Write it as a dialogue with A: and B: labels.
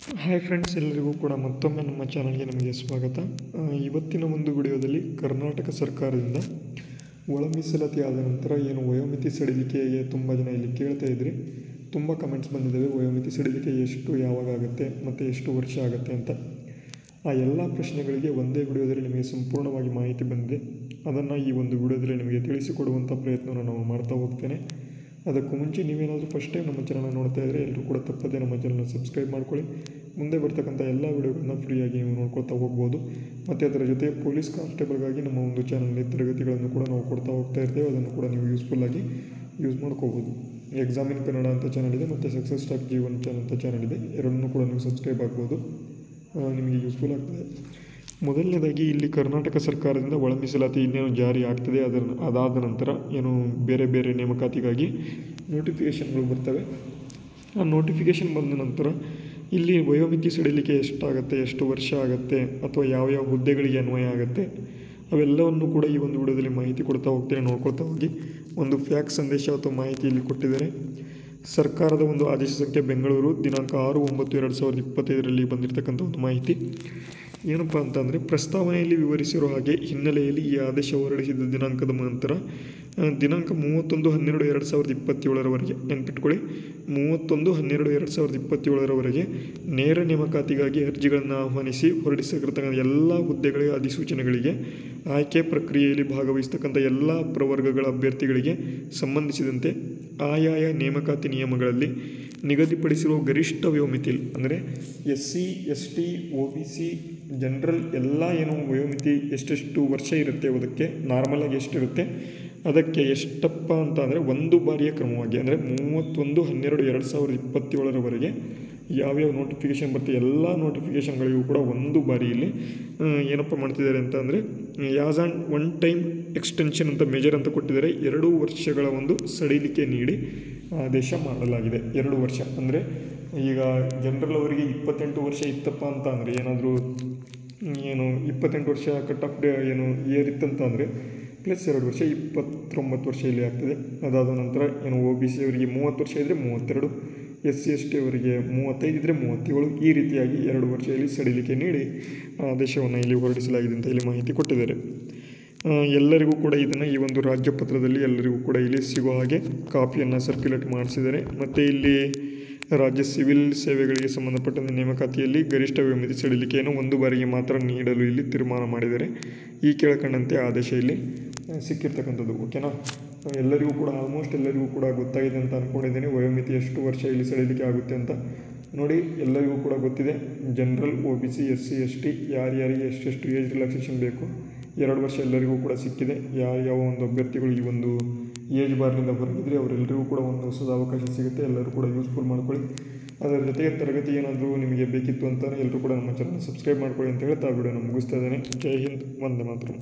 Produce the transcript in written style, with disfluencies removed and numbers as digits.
A: Hi friends, ಎಲ್ಲರಿಗೂ ಕೂಡ ಮತ್ತೊಮ್ಮೆ ನಮ್ಮ ಚಾನಲ್ಗೆ ನಿಮಗೆ ಸ್ವಾಗತ. ಇವತ್ತಿನ ಒಂದು ವಿಡಿಯೋದಲ್ಲಿ ಕರ್ನಾಟಕ ಸರ್ಕಾರದಿಂದ ಒಳ ಮೀಸಲಾತಿ ಆದ ನಂತರ ಏನು ವಯೋಮಿತಿ ಸಡಿಲಿಕೆಗೆ ತುಂಬ ಜನ ಇಲ್ಲಿ ಕೇಳ್ತಾ ಇದ್ರಿ. ತುಂಬ ಕಮೆಂಟ್ಸ್ ಬಂದಿದ್ದಾವೆ, ವಯೋಮಿತಿ ಸಡಿಲಿಕೆ ಎಷ್ಟು ಯಾವಾಗ ಆಗುತ್ತೆ ಮತ್ತು ಎಷ್ಟು ವರ್ಷ ಆಗುತ್ತೆ ಅಂತ. ಆ ಎಲ್ಲ ಪ್ರಶ್ನೆಗಳಿಗೆ ಒಂದೇ ವಿಡಿಯೋದಲ್ಲಿ ನಿಮಗೆ ಸಂಪೂರ್ಣವಾಗಿ ಮಾಹಿತಿ ಬಂದಿದೆ. ಅದನ್ನು ಈ ಒಂದು ವಿಡಿಯೋದಲ್ಲಿ ನಿಮಗೆ ತಿಳಿಸಿಕೊಡುವಂಥ ಪ್ರಯತ್ನವನ್ನು ನಾವು ಮಾಡ್ತಾ ಹೋಗ್ತೇನೆ. ಅದಕ್ಕೂ ಮುಂಚೆ ನೀವೇನಾದರೂ ಫಸ್ಟ್ ಟೈಮ್ ನಮ್ಮ ಚಾನಲ್ ನೋಡ್ತಾ ಇದ್ದರೆ ಎಲ್ಲರೂ ಕೂಡ ತಪ್ಪದೆ ನಮ್ಮ ಚಾನಲ್ನ ಸಬ್ಸ್ಕ್ರೈಬ್ ಮಾಡ್ಕೊಳ್ಳಿ. ಮುಂದೆ ಬರ್ತಕ್ಕಂಥ ಎಲ್ಲ ವಿಡಿಯೋಗಳನ್ನ ಫ್ರೀಯಾಗಿ ನೀವು ನೋಡ್ಕೊಳ್ತಾ ಹೋಗ್ಬೋದು. ಮತ್ತು ಅದರ ಜೊತೆ ಪೊಲೀಸ್ ಕಾನ್ಸ್ಟೇಬಲ್ಗಾಗಿ ನಮ್ಮ ಒಂದು ಚಾನಲ್ನಲ್ಲಿ ತರಗತಿಗಳನ್ನು ಕೂಡ ನಾವು ಕೊಡ್ತಾ ಹೋಗ್ತಾ ಇರ್ತೇವೆ. ಅದನ್ನು ಕೂಡ ನೀವು ಯೂಸ್ಫುಲ್ಲಾಗಿ ಯೂಸ್ ಮಾಡ್ಕೋಬೋದು. ಎಕ್ಸಾಮ್ ಇನ್ ಕನ್ನಡ ಅಂತ ಚಾನಲ್ ಇದೆ ಮತ್ತು ಸಕ್ಸಸ್ ಸ್ಟಾಕ್ ಜೀವನ್ ಚಾನಲ್ ಅಂತ ಚಾನಲ್ ಇದೆ. ಎರಡನ್ನೂ ಕೂಡ ನೀವು ಸಬ್ಸ್ಕ್ರೈಬ್ ಆಗ್ಬೋದು, ನಿಮಗೆ ಯೂಸ್ಫುಲ್ ಆಗ್ತದೆ. ಮೊದಲನೇದಾಗಿ ಇಲ್ಲಿ ಕರ್ನಾಟಕ ಸರ್ಕಾರದಿಂದ ಒಳ ಮೀಸಲಾತಿ ಇನ್ನೇನು ಜಾರಿ ಆಗ್ತದೆ. ಅದಾದ ನಂತರ ಏನು ಬೇರೆ ಬೇರೆ ನೇಮಕಾತಿಗಾಗಿ ನೋಟಿಫಿಕೇಷನ್ಗಳು ಬರ್ತವೆ. ಆ ನೋಟಿಫಿಕೇಷನ್ ಬಂದ ನಂತರ ಇಲ್ಲಿ ವಯೋಮಿತಿ ಸಡಿಲಿಕೆ ಎಷ್ಟಾಗುತ್ತೆ, ಎಷ್ಟು ವರ್ಷ ಆಗುತ್ತೆ, ಅಥವಾ ಯಾವ ಹುದ್ದೆಗಳಿಗೆ ಅನ್ವಯ ಆಗುತ್ತೆ, ಅವೆಲ್ಲವನ್ನು ಕೂಡ ಈ ಒಂದು ವಿಡಿಯೋದಲ್ಲಿ ಮಾಹಿತಿ ಕೊಡ್ತಾ ಹೋಗ್ತೇನೆ. ನೋಡ್ಕೊಳ್ತಾ ಹೋಗಿ. ಒಂದು ಫ್ಯಾಕ್ಸ್ ಸಂದೇಶ ಅಥವಾ ಮಾಹಿತಿ ಇಲ್ಲಿ ಕೊಟ್ಟಿದ್ದಾರೆ. ಸರ್ಕಾರದ ಒಂದು ಆದೇಶ ಸಂಖ್ಯೆ ಬೆಂಗಳೂರು ದಿನಾಂಕ 6/9/2025 ಬಂದಿರತಕ್ಕಂಥ ಒಂದು ಮಾಹಿತಿ ಏನಪ್ಪ ಅಂತಂದರೆ, ಪ್ರಸ್ತಾವನೆಯಲ್ಲಿ ವಿವರಿಸಿರೋ ಹಾಗೆ ಹಿನ್ನೆಲೆಯಲ್ಲಿ ಈ ಆದೇಶ ಹೊರಡಿಸಿದ ದಿನಾಂಕದ ನಂತರ ದಿನಾಂಕ 31/12/2027 ನೆನಪಿಟ್ಕೊಳ್ಳಿ, 31/12/2027 ನೇರ ನೇಮಕಾತಿಗಾಗಿ ಅರ್ಜಿಗಳನ್ನು ಆಹ್ವಾನಿಸಿ ಹೊರಡಿಸಿರ್ತಕ್ಕಂಥ ಎಲ್ಲ ಹುದ್ದೆಗಳ ಅಧಿಸೂಚನೆಗಳಿಗೆ ಆಯ್ಕೆ ಪ್ರಕ್ರಿಯೆಯಲ್ಲಿ ಭಾಗವಹಿಸ್ತಕ್ಕಂಥ ಎಲ್ಲ ಪ್ರವರ್ಗಗಳ ಅಭ್ಯರ್ಥಿಗಳಿಗೆ ಸಂಬಂಧಿಸಿದಂತೆ ಆಯಾಯ ನೇಮಕಾತಿ ನಿಯಮಗಳಲ್ಲಿ ನಿಗದಿಪಡಿಸಿರುವ ಗರಿಷ್ಠ ವಯೋಮಿತಿ ಅಂದರೆ SC ST OBC ಜನರಲ್ ಎಲ್ಲ ಏನು ವಯೋಮಿತಿ ಎಷ್ಟೆಷ್ಟು ವರ್ಷ ಇರುತ್ತೆ, ಅದಕ್ಕೆ ನಾರ್ಮಲಾಗಿ ಎಷ್ಟಿರುತ್ತೆ, ಅದಕ್ಕೆ ಎಷ್ಟಪ್ಪ ಅಂತ ಅಂದರೆ ಒಂದು ಬಾರಿಯ ಕ್ರಮವಾಗಿ ಅಂದರೆ 31/12/2027 ಯಾವ್ಯಾವ ನೋಟಿಫಿಕೇಷನ್ ಬರುತ್ತೆ ಎಲ್ಲ ನೋಟಿಫಿಕೇಷನ್ಗಳಿಗೂ ಕೂಡ ಒಂದು ಬಾರಿಯಲ್ಲಿ ಏನಪ್ಪ ಮಾಡ್ತಿದ್ದಾರೆ ಅಂತ ಅಂದರೆ as and one time extension ಅಂತ ಮೇಜರ್ ಅಂತ ಕೊಟ್ಟಿದ್ದಾರೆ. 2 ವರ್ಷಗಳ ಒಂದು ಸಡಿಲಿಕೆ ನೀಡಿ ಆದೇಶ ಮಾಡಲಾಗಿದೆ. 2 ವರ್ಷ ಅಂದರೆ ಈಗ ಜನರಲ್ ಅವರಿಗೆ 28 ವರ್ಷ ಇತ್ತಪ್ಪ ಅಂತ ಅಂದರೆ ಏನಾದರೂ 28 ವರ್ಷ ಕಟ್ ಆಫ್ ಏನು ಇಯರ್ ಇತ್ತಂತ ಅಂದರೆ ಪ್ಲಸ್ 2 ವರ್ಷ 29 ವರ್ಷ ಇಲ್ಲಿ ಆಗ್ತದೆ. ಅದಾದ ನಂತರ ಏನು OBC ಅವರಿಗೆ 30 ವರ್ಷ ಇದ್ದರೆ 32, SC ST ಅವರಿಗೆ 35 ಇದ್ದರೆ 37, ಈ ರೀತಿಯಾಗಿ 2 ವರ್ಷ ಇಲ್ಲಿ ಸಡಿಲಿಕೆ ನೀಡಿ ಆದೇಶವನ್ನು ಇಲ್ಲಿ ಹೊರಡಿಸಲಾಗಿದೆ ಅಂತ ಇಲ್ಲಿ ಮಾಹಿತಿ ಕೊಟ್ಟಿದ್ದಾರೆ. ಎಲ್ಲರಿಗೂ ಕೂಡ ಇದನ್ನು ಈ ಒಂದು ರಾಜ್ಯಪತ್ರದಲ್ಲಿ ಎಲ್ಲರಿಗೂ ಕೂಡ ಇಲ್ಲಿ ಸಿಗೋ ಹಾಗೆ ಕಾಪಿಯನ್ನು ಸರ್ಕ್ಯುಲೇಟ್ ಮಾಡಿಸಿದ್ದಾರೆ. ಮತ್ತು ಇಲ್ಲಿ ರಾಜ್ಯ ಸಿವಿಲ್ ಸೇವೆಗಳಿಗೆ ಸಂಬಂಧಪಟ್ಟಂತೆ ನೇಮಕಾತಿಯಲ್ಲಿ ಗರಿಷ್ಠ ವಯೋಮಿತಿ ಸಡಿಲಿಕೆಯನ್ನು ಒಂದು ಬಾರಿಗೆ ಮಾತ್ರ ನೀಡಲು ಇಲ್ಲಿ ತೀರ್ಮಾನ ಮಾಡಿದ್ದಾರೆ. ಈ ಕೆಳಕಂಡಂತೆ ಆದೇಶ ಇಲ್ಲಿ ಸಿಕ್ಕಿರ್ತಕ್ಕಂಥದ್ದು. ಓಕೆನಾ, ಎಲ್ಲರಿಗೂ ಕೂಡ ಆಲ್ಮೋಸ್ಟ್ ಎಲ್ಲರಿಗೂ ಕೂಡ ಗೊತ್ತಾಗಿದೆ ಅಂತ ಅಂದ್ಕೊಂಡಿದ್ದೀನಿ ವಯೋಮಿತಿ ಎಷ್ಟು ವರ್ಷ ಇಲ್ಲಿ ಸಡಿಲಿಕೆ ಆಗುತ್ತೆ ಅಂತ. ನೋಡಿ, ಎಲ್ಲರಿಗೂ ಕೂಡ ಗೊತ್ತಿದೆ. ಜನರಲ್ OBC SC ST ಯಾರ್ಯಾರಿಗೆ ಎಷ್ಟೆಷ್ಟು ಏಜ್ ರಿಲ್ಯಾಕ್ಸೇಷನ್ ಬೇಕು 2 ವರ್ಷ ಎಲ್ಲರಿಗೂ ಕೂಡ ಸಿಕ್ಕಿದೆ. ಯಾವ ಒಂದು ಅಭ್ಯರ್ಥಿಗಳು ಈ ಒಂದು ಏಜ್ ಬಾರ್ನಿಂದ ಹೊರಗಿದ್ರೆ ಅವರೆಲ್ಲರಿಗೂ ಕೂಡ ಒಂದು ಹೊಸದ ಅವಕಾಶ ಸಿಗುತ್ತೆ. ಎಲ್ಲರೂ ಕೂಡ ಯೂಸ್ಫುಲ್ ಮಾಡ್ಕೊಳ್ಳಿ. ಅದರ ಜೊತೆಗೆ ತರಗತಿ ಏನಾದರೂ ನಿಮಗೆ ಬೇಕಿತ್ತು ಅಂತ ಎಲ್ಲರೂ ಕೂಡ ನಮ್ಮ ಚಾನಲ್ ಸಬ್ಸ್ಕ್ರೈಬ್ ಮಾಡ್ಕೊಳ್ಳಿ ಅಂತ ಹೇಳ್ತಾ ವಿಡಿಯೋನ ಮುಗಿಸ್ತಾ ಇದ್ದೇನೆ. ಜೈ ಹಿಂದ್, ವಂದೇ ಮಾತರಂ.